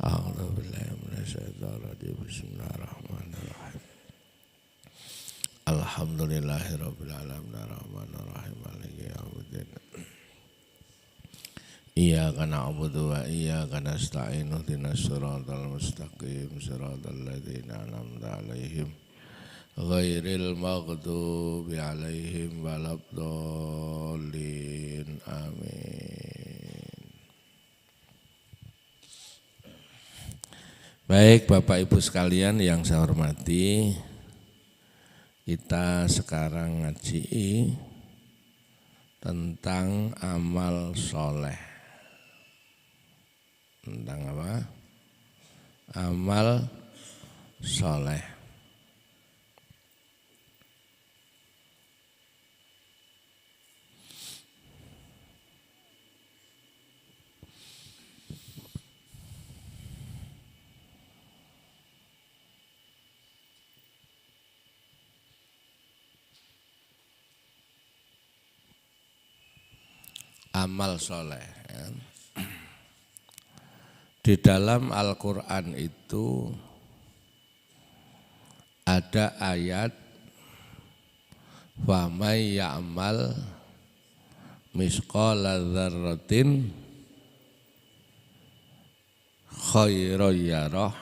A'udzu billahi minasyaitonir rajim. Bismillahirrahmanirrahim. Alhamdulillahirabbil alamin arrahmanir rahim maliki yaumiddin. Iyyaka na'budu wa iyyaka nasta'in ihdinas siratal mustaqim siratal ladzina an'amta 'alaihim ghairil maghdubi 'alaihim waladdallin. Amin. Baik Bapak Ibu sekalian yang saya hormati, kita sekarang ngaji tentang amal soleh. Tentang apa? Amal soleh. Amal soleh ya. Di dalam Al-Quran itu ada ayat wa may ya'mal misqala dzarratin khairan yarah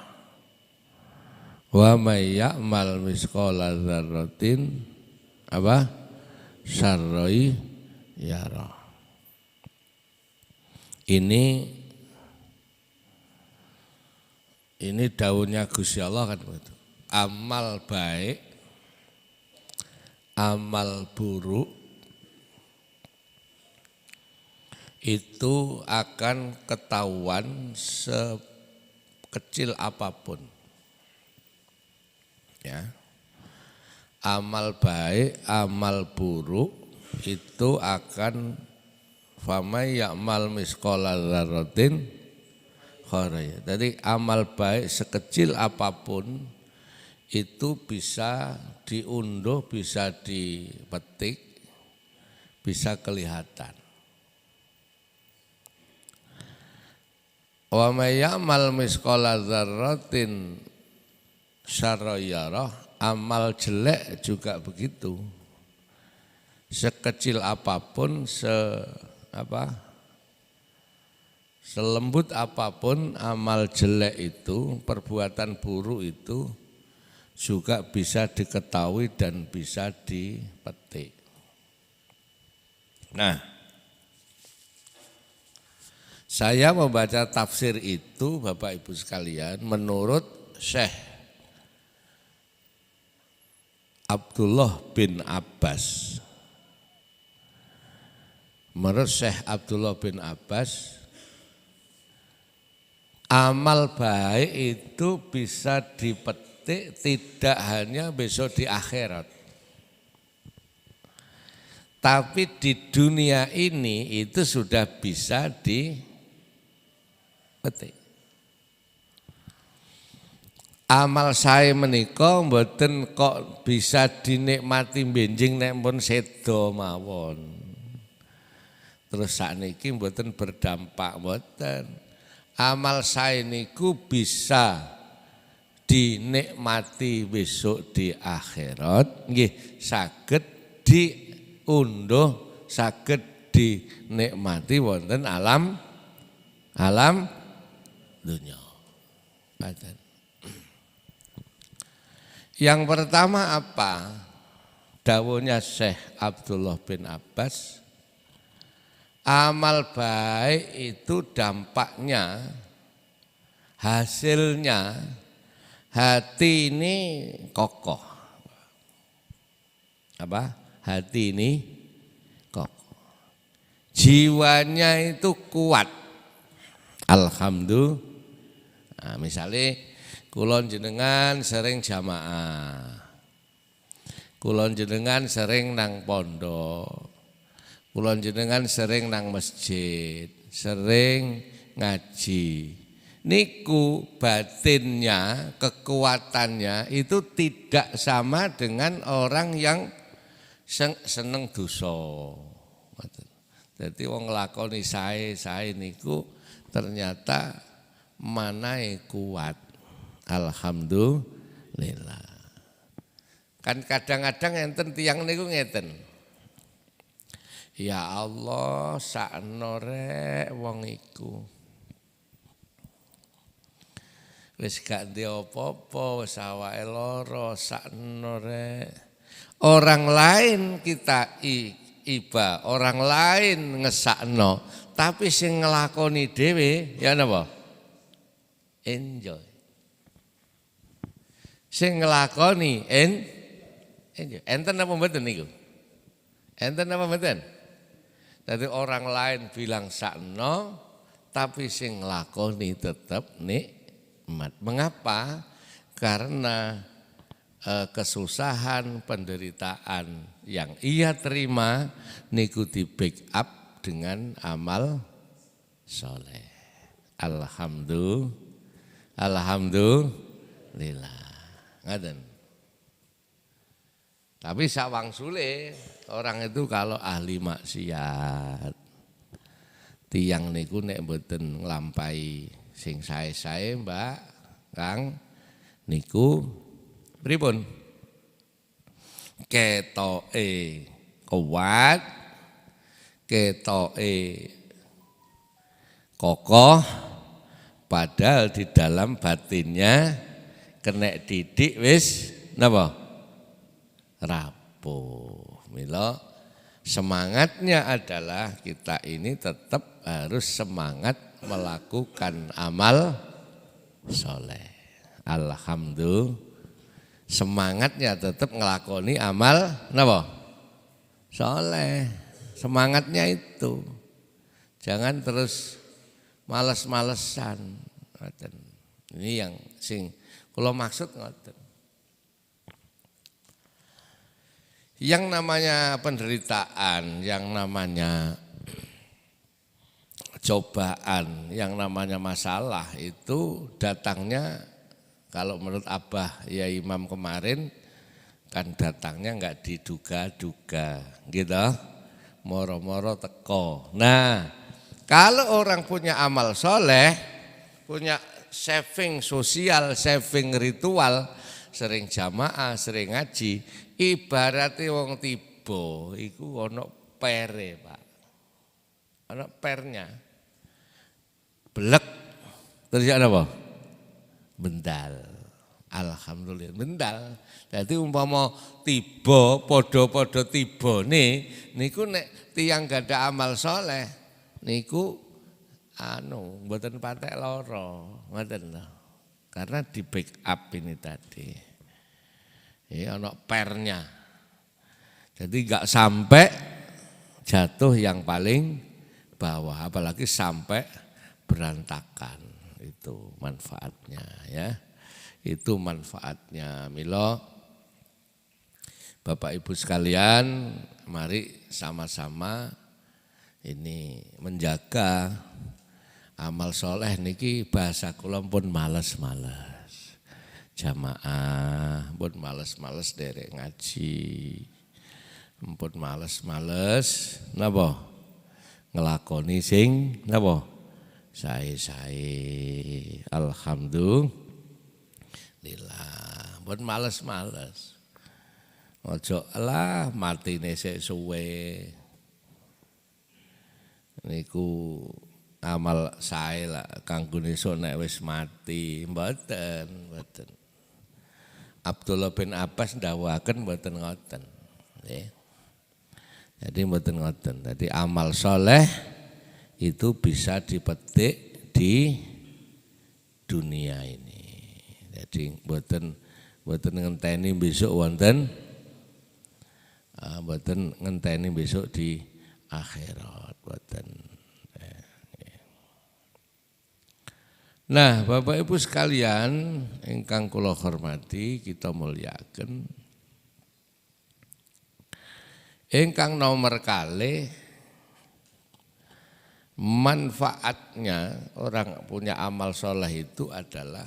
wa may ya'mal misqala dzarratin apa syarran yarah. Ini daunnya Gusti Allah kan begitu. Amal baik, amal buruk itu akan ketahuan sekecil apapun. Ya. Amal baik, amal buruk itu akan famay ya'mal misqala dzarratin khairan. Jadi amal baik sekecil apapun itu bisa diunduh, bisa dipetik, bisa kelihatan. Wa may ya'mal misqala dzarratin syarran yarah, amal jelek juga begitu. Sekecil apapun, selembut apapun amal jelek itu, perbuatan buruk itu juga bisa diketahui dan bisa dipetik. Nah, saya membaca tafsir itu Bapak Ibu sekalian menurut Syekh Abdullah bin Abbas. Menurut Syekh Abdullah bin Abbas, amal baik itu bisa dipetik tidak hanya besok di akhirat, tapi di dunia ini itu sudah bisa dipetik. Amal saya menika mboten kok bisa dinikmati benjing nek pun sedo mawon. Terus sakniki mboten berdampak mboten. Amal saya niku bisa dinikmati besok di akhirat, nggih saged diunduh, saged dinikmati wonten alam dunya. Yang pertama apa? Dawuhnya Syekh Abdullah bin Abbas, amal baik itu dampaknya, hasilnya hati ini kokoh. Apa? Hati ini kokoh. Jiwanya itu kuat. Alhamdulillah. Nah, misalnya kulon jenengan sering jamaah. Kulon jenengan sering nang pondok. Kulon jenengan sering nang masjid, sering ngaji. Niku batinnya, kekuatannya itu tidak sama dengan orang yang seneng dosa. Jadi wong nglakoni sae niku ternyata manae kuat. Alhamdulillah. Kan kadang-kadang enten tiyang niku ngeten. Ya Allah, sakno rek wong iku. Wis gak ndek apa-apa, wis awake lara, sakno rek. Orang lain kita iba, orang lain ngesakno, tapi sing nglakoni dhewe ya napa? Enjoy. Sing nglakoni enjoy. Enten apa mboten niku? Enten apa mboten? Jadi orang lain bilang sakno, tapi sing nglakoni tetep nikmat. Mengapa? Karena kesusahan, penderitaan yang ia terima niku di backup dengan amal soleh. Alhamdulillah. Ngaten. Tapi sawangsule orang itu kalau ahli maksiat, tiang niku nek mboten nglampahi sing sae-sae Mbak Kang niku pripun? Ketoke kuat, ketoke kokoh, padahal di dalam batinnya kena didik wis napa? Rapuh. Mila semangatnya adalah kita ini tetap harus semangat melakukan amal soleh. Alhamdulillah. Semangatnya tetap ngelakoni amal napa? Soleh. Semangatnya itu. Jangan terus males-malesan. Ini yang sing kula maksud ngoten. Yang namanya penderitaan, yang namanya cobaan, yang namanya masalah itu datangnya kalau menurut Abah ya Imam kemarin kan datangnya enggak diduga-duga gitu. Moro-moro teko. Nah, kalau orang punya amal soleh, punya saving sosial, saving ritual, sering jamaah, sering ngaji, ibaratnya wong tiba iku ana pere, Pak. Ana pernya. Blek. Terus apa? Bendal. Alhamdulillah bendal. Dadi umpama tiba padha-padha tibane niku nek tiyang gadah amal soleh niku mboten patek lara, ngoten lho. Karena di backup ini tadi. Ya ana pernya. Jadi enggak sampai jatuh yang paling bawah, apalagi sampai berantakan. Itu manfaatnya ya. Itu manfaatnya. Mila Bapak Ibu sekalian, mari sama-sama ini menjaga amal soleh niki bahasa kula pun males-males. Jamaah pun males-males derek ngaji. Pun males-males napa? Ngelakoni sing napa? Sae-sae. Alhamdulillah. Pun males-males. Ojo lah matine sik suwe. Niku amal sae lah kanggo esuk nek wis mati, mboten. Abdullah bin Abbas ndawuhaken mboten ngoten. Nggih. Jadi mboten ngoten. Jadi amal soleh itu bisa dipetik di dunia ini. Jadi mboten ngenteni besok wonten mboten ngenteni besok di akhirat mboten. Nah, Bapak Ibu sekalian ingkang kula hormati, kita muliaken. Ingkang nomor kalih manfaatnya orang punya amal soleh itu adalah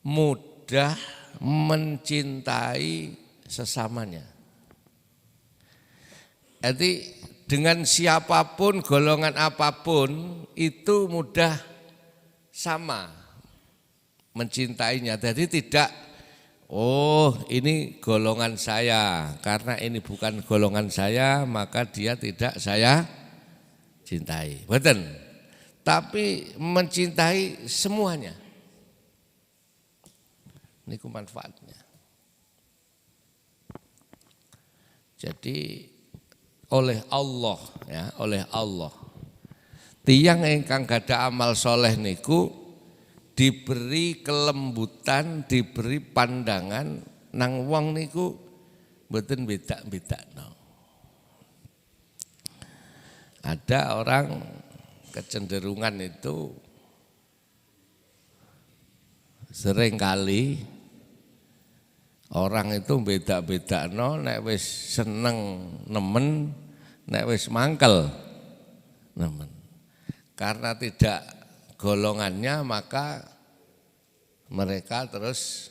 mudah mencintai sesamanya. Jadi dengan siapapun, golongan apapun itu mudah sama mencintainya. Jadi tidak, oh ini golongan saya, karena ini bukan golongan saya maka dia tidak saya cintai. Betul. Tapi mencintai semuanya. Ini manfaatnya. Jadi oleh Allah ya, oleh Allah. Tiyang ingkang gadah amal soleh niku diberi kelembutan, diberi pandangan nang wong niku mboten beda-bedakno. Ada orang kecenderungan itu seringkali orang itu beda-bedakno, nek wis seneng nemen, nek wis mangkel nemen. Karena tidak golongannya maka mereka terus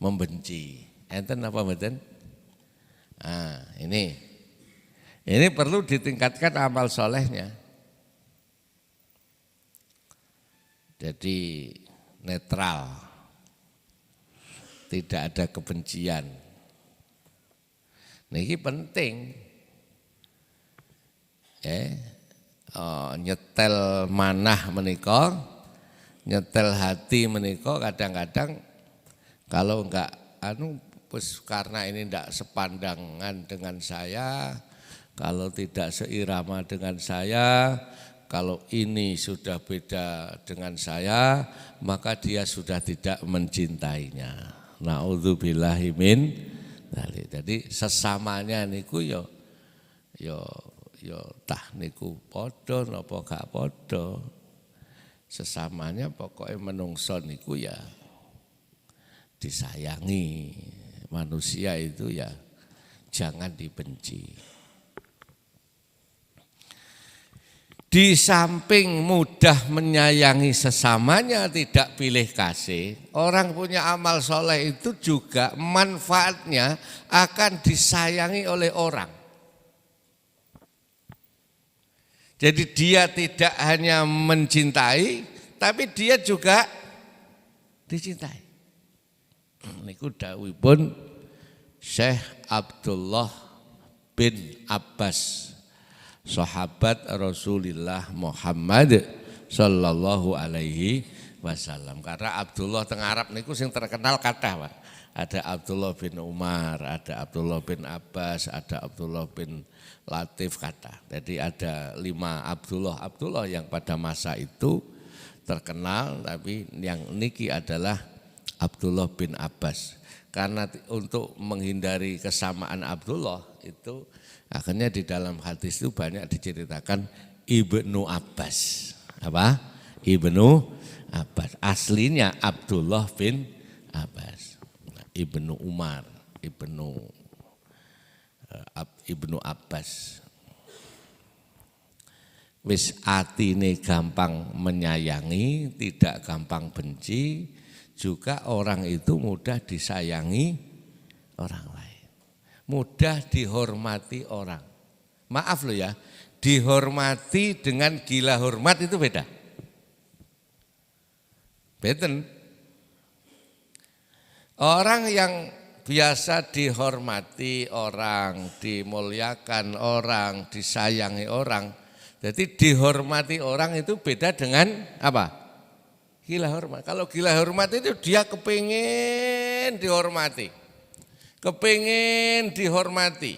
membenci. Enten apa mboten? Nah, ini perlu ditingkatkan amal solehnya. Jadi netral, tidak ada kebencian. Niki penting. Nyetel manah menika, nyetel hati menika kadang-kadang kalau enggak karena ini enggak sepandangan dengan saya, kalau tidak seirama dengan saya, kalau ini sudah beda dengan saya, maka dia sudah tidak mencintainya. Na'udzubillahi min dzalik. Jadi sesamanya niku yo tah niku padha napa gak padha. Sesamanya pokoknya menungso niku ya disayangi. Manusia itu ya jangan dibenci. Di samping mudah menyayangi sesamanya, tidak pilih kasih, orang punya amal soleh itu juga manfaatnya akan disayangi oleh orang. Jadi dia tidak hanya mencintai, tapi dia juga dicintai. Niku dawuhipun Syekh Abdullah bin Abbas, sahabat Rasulullah Muhammad sallallahu alaihi wasallam. Karena Abdullah teng Arab niku sing terkenal kathah, Pak. Ada Abdullah bin Umar, ada Abdullah bin Abbas, ada Abdullah bin Latif kathah. Jadi ada 5 Abdullah yang pada masa itu terkenal, tapi yang niki adalah Abdullah bin Abbas. Karena untuk menghindari kesamaan Abdullah itu akhirnya di dalam hadis itu banyak diceritakan Ibnu Abbas. Apa? Ibnu Abbas. Aslinya Abdullah bin Abbas. Ibnu Umar, Ibnu Abbas. Wis atine gampang menyayangi, tidak gampang benci, juga orang itu mudah disayangi orang lain. Mudah dihormati orang. Maaf loh ya, dihormati dengan gila hormat itu beda. Beten. Orang yang biasa dihormati orang, dimuliakan orang, disayangi orang. Jadi dihormati orang itu beda dengan apa? Gila hormat. Kalau gila hormat itu dia kepingin dihormati. Kepingin dihormati.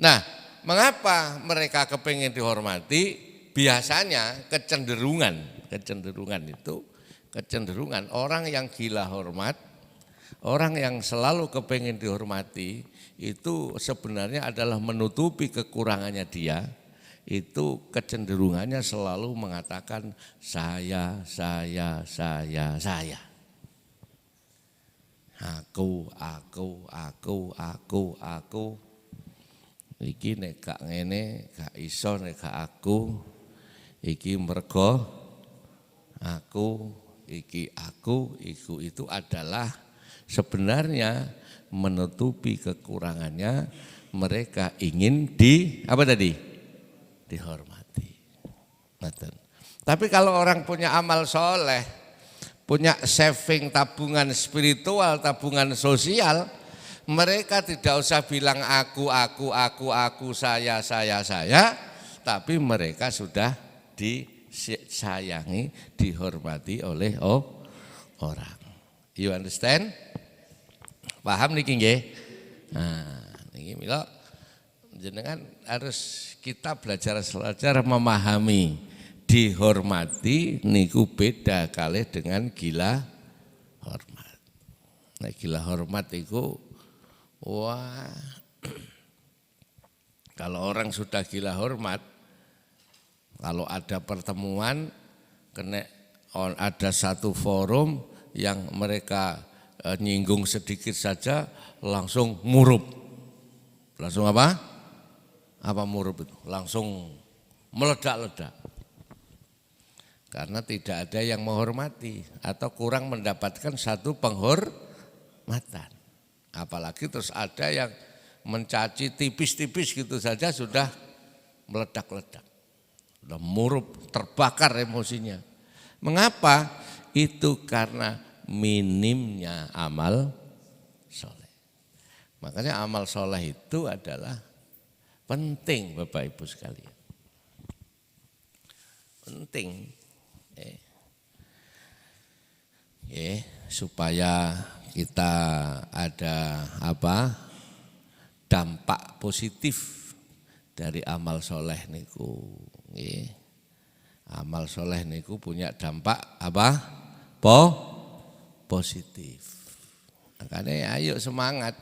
Nah, mengapa mereka kepingin dihormati? Biasanya kecenderungan itu, orang yang gila hormat, orang yang selalu kepingin dihormati, itu sebenarnya adalah menutupi kekurangannya dia. Itu kecenderungannya selalu mengatakan saya. Aku. Iki nek gak ngene, gak iso nek gak aku. Iki mergo aku, itu adalah sebenarnya menutupi kekurangannya. Mereka ingin dihormati. Tapi kalau orang punya amal soleh, punya saving tabungan spiritual, tabungan sosial, mereka tidak usah bilang aku, saya, tapi mereka sudah disayangi, dihormati oleh orang. You understand? Paham niki nggih? Nah, niki mila jenengan harus kita belajar memahami, dihormati niku beda kalih dengan gila hormat. Nah, gila hormat itu wah, kalau orang sudah gila hormat, kalau ada pertemuan, ada satu forum yang mereka nyinggung sedikit saja langsung murup. Langsung apa? Apa murup itu? Langsung meledak-ledak. Karena tidak ada yang menghormati atau kurang mendapatkan satu penghormatan. Apalagi terus ada yang mencaci tipis-tipis gitu saja sudah meledak-ledak. Sudah murup, terbakar emosinya. Mengapa? Itu karena minimnya amal soleh. Makanya amal soleh itu adalah penting Bapak Ibu sekalian. Penting. Supaya kita ada dampak positif dari amal soleh niku. Amal soleh niku punya dampak positif. Makanya ayo semangat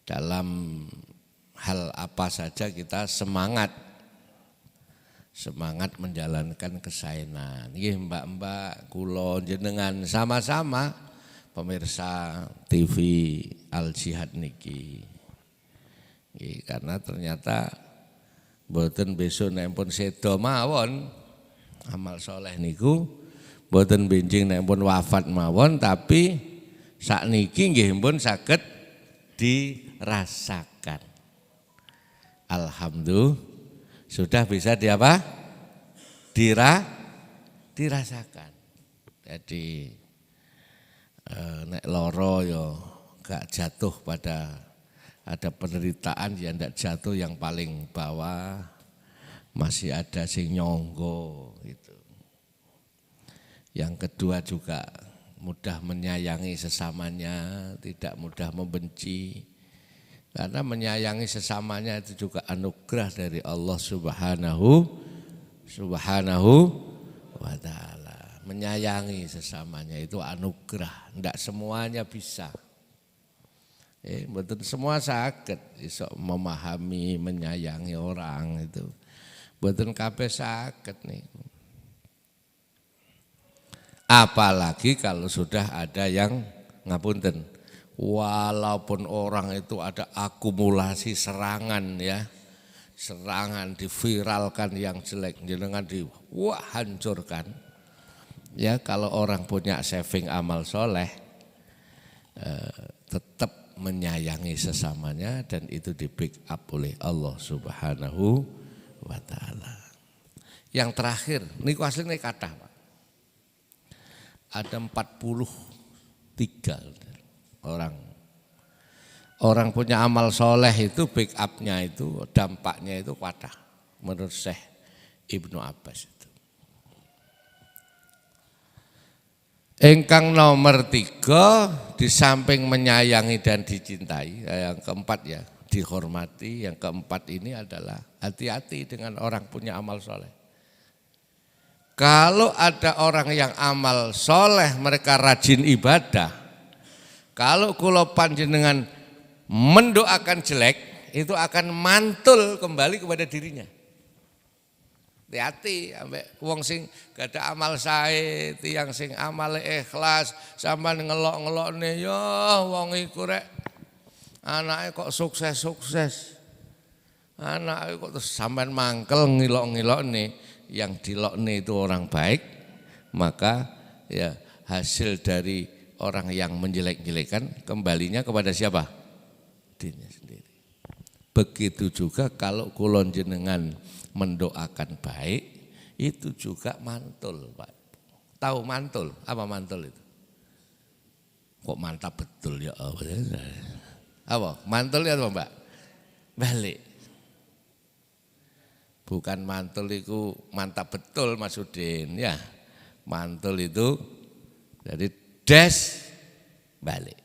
dalam hal apa saja kita semangat menjalankan kesaenan. Nggih mbak-mbak kula jenengan sama-sama pemirsa TV Al Jihad niki. Nggih, karena ternyata mboten besok nek pun sedo mawon amal soleh niku mboten benjing nek pun wafat mawon, tapi sakniki nggih pun saged dirasakan. Alhamdulillah sudah bisa dirasakan. Jadi nek loro yo gak jatuh pada ada penderitaan yang tidak jatuh yang paling bawah, masih ada sing nyonggo gitu. Yang kedua juga mudah menyayangi sesamanya, tidak mudah membenci. Karena menyayangi sesamanya itu juga anugerah dari Allah Subhanahu wa ta'ala. Menyayangi sesamanya itu anugerah, tidak semuanya bisa. Betul semua sakit, iso memahami, menyayangi orang itu. Betul kabeh sakit nih. Apalagi kalau sudah ada yang ngapunten. Walaupun orang itu ada akumulasi serangan ya, serangan diviralkan yang jelek, jenengan hancurkan. Ya kalau orang punya saving amal soleh, tetap menyayangi sesamanya dan itu di pick up oleh Allah Subhanahu wa ta'ala. Yang terakhir, niku asline kathah Pak. Ada 43 orang punya amal soleh itu pick up-nya itu dampaknya itu kathah menurut Syekh Ibnu Abbas itu. Engkang nomor 3 di samping menyayangi dan dicintai, yang keempat ya dihormati, yang keempat ini adalah hati-hati dengan orang punya amal soleh. Kalau ada orang yang amal soleh mereka rajin ibadah, kalau kula panjenengan mendoakan jelek itu akan mantul kembali kepada dirinya. Hati-hati ambek wong sing gak ada amal sae, tiyang sing amale ikhlas sampean ngelok-ngelokne ya wong iku rek anake kok sukses. Anake kok terus sampean mangkel ngilok-ngilokne, yang dilokne itu orang baik, maka ya hasil dari orang yang menjelek-jelekan kembalinya kepada siapa? Dirinya sendiri. Begitu juga kalau kula jenengan mendoakan baik itu juga mantul, Pak. Tahu mantul? Apa mantul itu? Kok mantap betul ya Allah. Apa? Mantul ya Mbak? Balik. Bukan mantul itu mantap betul Mas Udin ya. Mantul itu dari des balik.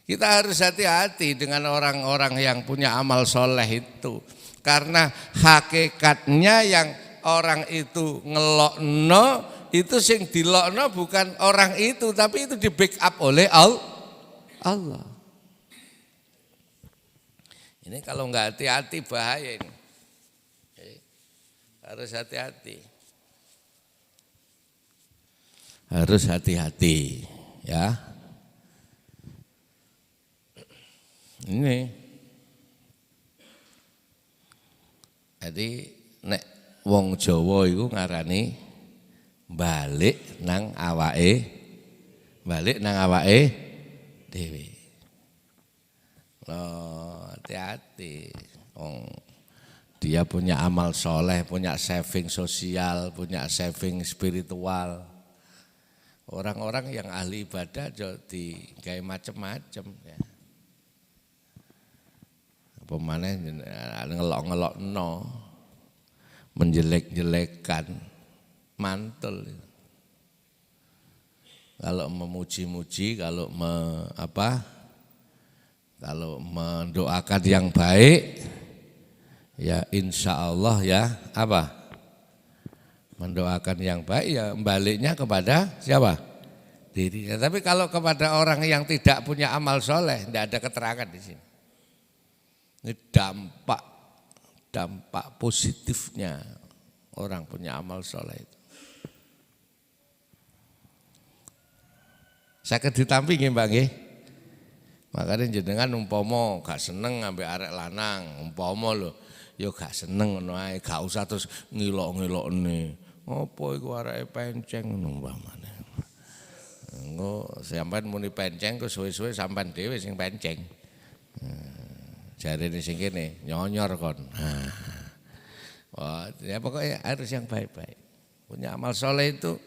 Kita harus hati-hati dengan orang-orang yang punya amal soleh itu. Karena hakikatnya yang orang itu ngelokno, itu sing dilokno bukan orang itu, tapi itu di backup oleh Allah. Ini kalau enggak hati-hati bahaya ini. Harus hati-hati. Harus hati-hati ya. Ini jadi nek wong Jawa iku ngarani balik nang awake dhewe. Loh, hati-hati. Dia punya amal soleh, punya saving sosial, punya saving spiritual. Orang-orang yang ahli ibadah jadi kayak macam-macam ya. Pemane ngelok-ngelokno, menjelek-jelekan, mantul. Kalau memuji-muji, kalau kalau mendoakan yang baik, ya insya Allah ya mendoakan yang baik ya baliknya kepada siapa? Dirinya. Tapi kalau kepada orang yang tidak punya amal soleh, tidak ada keterangan di sini. Ini dampak positifnya orang punya amal soleh itu. Saged ditampi nggih Mbak nggih. Makanya jenengan umpama gak seneng ambek arek lanang, umpama lho ya gak seneng ngono ae, gak usah terus ngilok-ngilokne. Apa iku areke penceng ngono umpamane. Engko sampean muni penceng kok suwe-suwe sampean dhewe sing penceng. Jarene sing kene nyonyor kon. Wah, ya pokoknya harus yang baik-baik. Punya amal soleh itu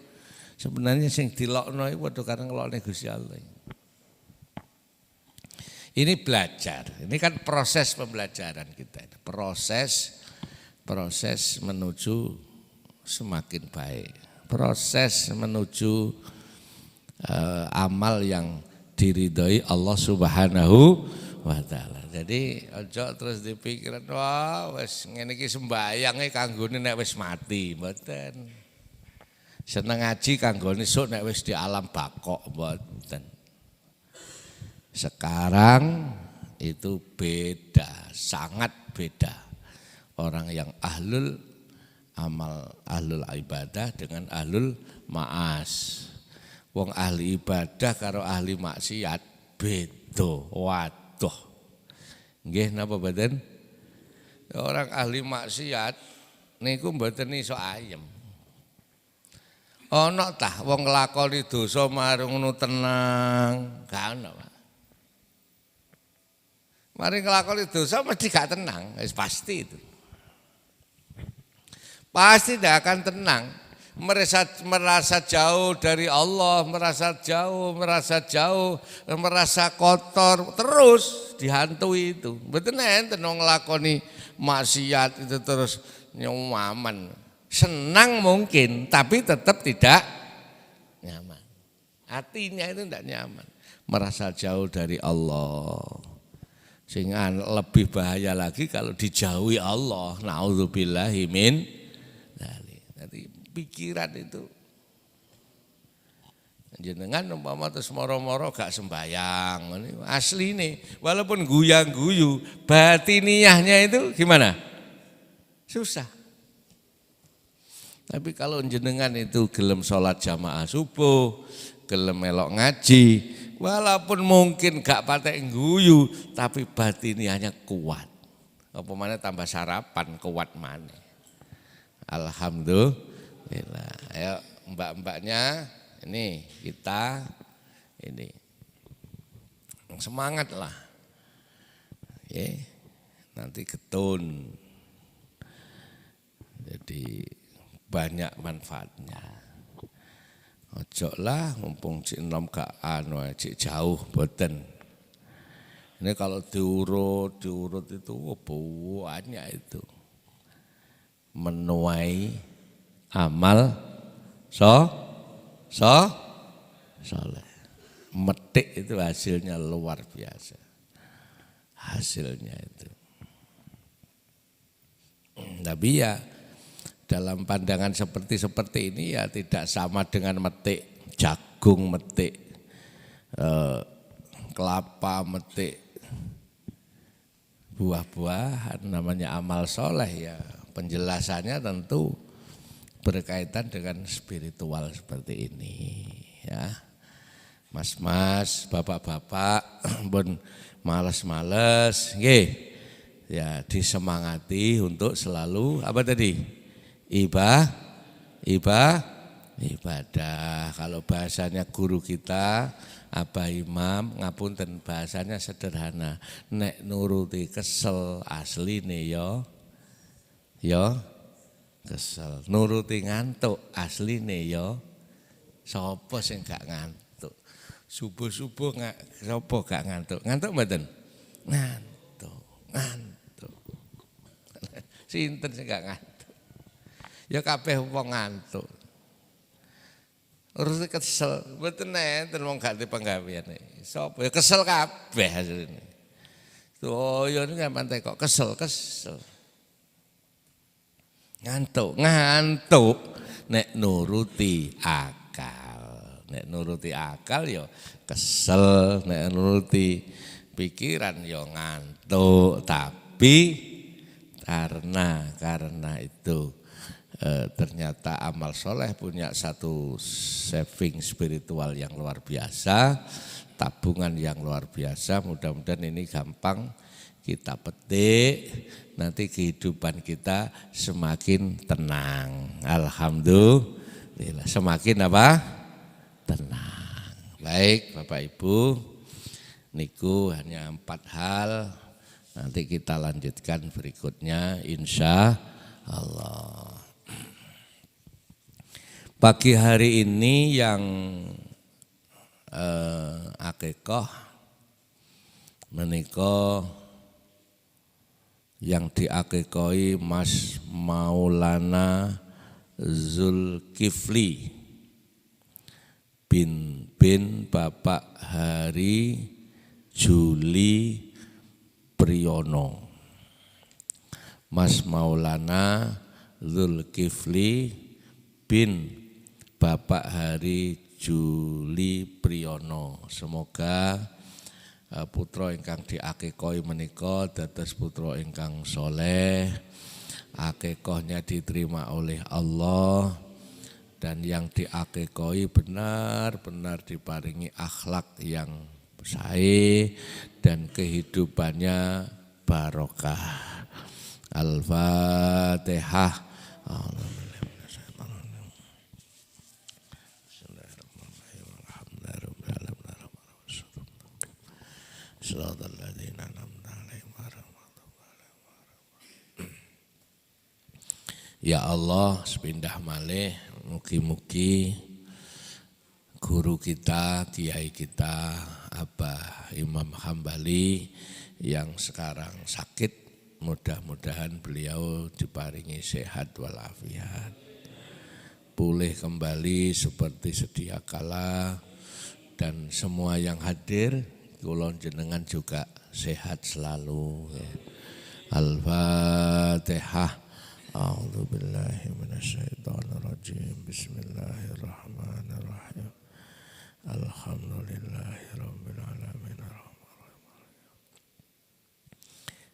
sebenarnya sing dilokno iku padha karo ngelokne Gusti Allah. Ini belajar. Ini kan proses pembelajaran kita. Proses menuju semakin baik. Proses menuju amal yang diridhoi Allah Subhanahu wa ta'ala. Jadi ojo terus dipikiran wah wis ngene iki sembayange kanggone nek wis mati, mboten. Seneng ngaji kanggone sok nek wis di alam bakok, mboten. Sekarang itu beda, sangat beda. Orang yang ahlul amal, ahlul ibadah dengan ahlul maas. Wong ahli ibadah karo ahli maksiat beda. Waduh. Nggih napa mboten? Orang ahli maksiat niku mboten iso ayem. Ana tah wong nglakoni dosa marung ngono tenang, gak ana, Pak. Mari nglakoni dosa mesti gak tenang, wis pasti itu. Pasti tidak akan tenang. Merasa jauh dari Allah, merasa kotor, terus dihantui itu. Betul enten wong nglakoni maksiat itu terus nyaman. Senang mungkin, tapi tetap tidak nyaman. Hatinya itu tidak nyaman. Merasa jauh dari Allah. Sehingga lebih bahaya lagi kalau dijauhi Allah. Nauzubillahi min dzalik. Jadi pikiran itu jenengan umpama terus moro-moro gak sembayang asli nih walaupun guyang-guyu batiniyahnya itu gimana? Susah. Tapi kalau jenengan itu gelem sholat jamaah subuh, gelem melok ngaji, walaupun mungkin gak patek guyu tapi batiniyahnya kuat. Apa mana tambah sarapan kuat mana? Alhamdulillah. Ayo mbak-mbaknya ini kita ini semangat lah. Ya, nanti getun. Jadi banyak manfaatnya. Ojo lah mumpung cik enom gak cik jauh boten. Ini kalau diurut itu banyak itu. Menuai amal soleh. Metik itu hasilnya luar biasa. Hasilnya itu. Tapi ya dalam pandangan seperti ini ya tidak sama dengan metik jagung, metik kelapa, metik buah-buahan, namanya amal soleh ya. Penjelasannya tentu berkaitan dengan spiritual seperti ini ya. Mas-mas, bapak-bapak pun males-males nggih. Ya disemangati untuk selalu apa tadi? Ibadah. Kalau bahasanya guru kita Abah Imam ngapunten bahasanya sederhana. Nek nuruti kesel asline yo kesel. Nuruti ngantuk asline yo sapa sing gak ngantuk. Subuh-subuh sapa gak ngantuk? Ngantuk mboten? Ngantuk. Sinten sing gak ngantuk? Ya kabeh wong ngantuk. Urus kesel, mboten enten wong gak dipenggaweane. Sapa ya kesel kabeh asline. Oh ya niku pantai kok kesel. Ngantuk nek nuruti akal. Nek nuruti akal ya kesel, nek nuruti pikiran ya ngantuk. Tapi karena itu ternyata amal soleh punya satu saving spiritual yang luar biasa, tabungan yang luar biasa. Mudah-mudahan ini gampang kita petik, nanti kehidupan kita semakin tenang. Alhamdulillah, semakin apa? Tenang. Baik Bapak Ibu, niku hanya 4 hal. Nanti kita lanjutkan berikutnya insya Allah. Pagi hari ini yang akikah menika yang diakikoi Mas Maulana Zulkifli bin Bapak Hari Juli Priyono. Mas Maulana Zulkifli bin Bapak Hari Juli Priyono. Semoga putra ingkang diakikoi menika dados putra ingkang soleh, akikahnya diterima oleh Allah, dan yang diakikoi benar-benar diparingi akhlak yang baik dan kehidupannya barokah. Al-Fatihah. Ya Allah, sepindah malih mugi-mugi guru kita, kiai kita, Abah Imam Hambali yang sekarang sakit, mudah-mudahan beliau diparingi sehat walafiat, pulih kembali seperti sedia kala, dan semua yang hadir kula jenengan juga sehat selalu. Al-Fatihah. A'udzu billahi minasyaitonir rajim. Bismillahirrahmanirrahim. Alhamdulillahirabbil alamin.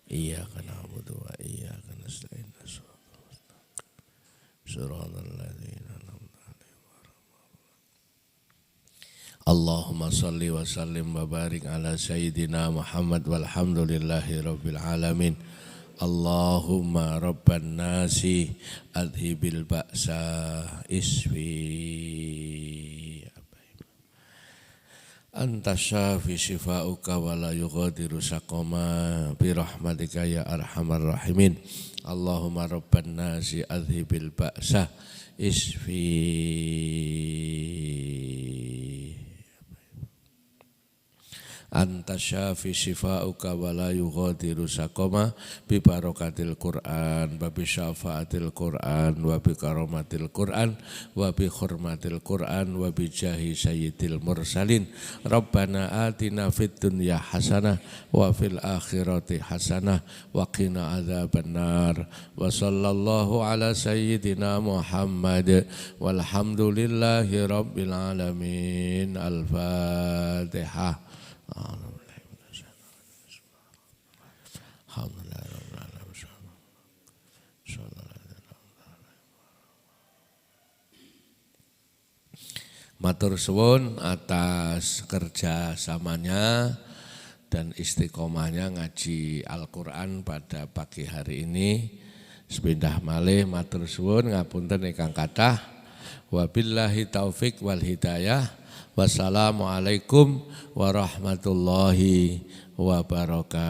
Iyyaka na'budu wa iyyaka nasta'in. Shiratal ladzina an'amta 'alaihim. Allahumma shalli wa sallim wa barik ala sayyidina Muhammad walhamdulillahi rabbil alamin. Allahumma rabban nasi adhibil ba'sa isfi Anta syafi shifauka wa la yughadiru saqama bi rahmatika ya arhamar rahimin. Allahumma rabban nasi adhibil ba'sa isfi. Anta syafi shifauka wa la yughadiru saqama bi barakatil Qur'an wa bi syafaatil Qur'an wa bi karamatil Qur'an wa bi hurmatil Qur'an wa bi jahi sayyidil mursalin. Rabbana atina fid dunya hasanah wa fil akhirati hasanah wa qina adzabannar. Wa sallallahu ala sayyidina Muhammad walhamdulillahi rabbil alamin. Al-Fatihah. Matur suwun atas kerjasamanya dan istiqomahnya ngaji Al-Quran pada pagi hari ini. Sepindah malih matur suwun ngapunten ingkang kathah. Wabillahi taufik wal hidayah. Wassalamualaikum warahmatullahi wabarakatuh.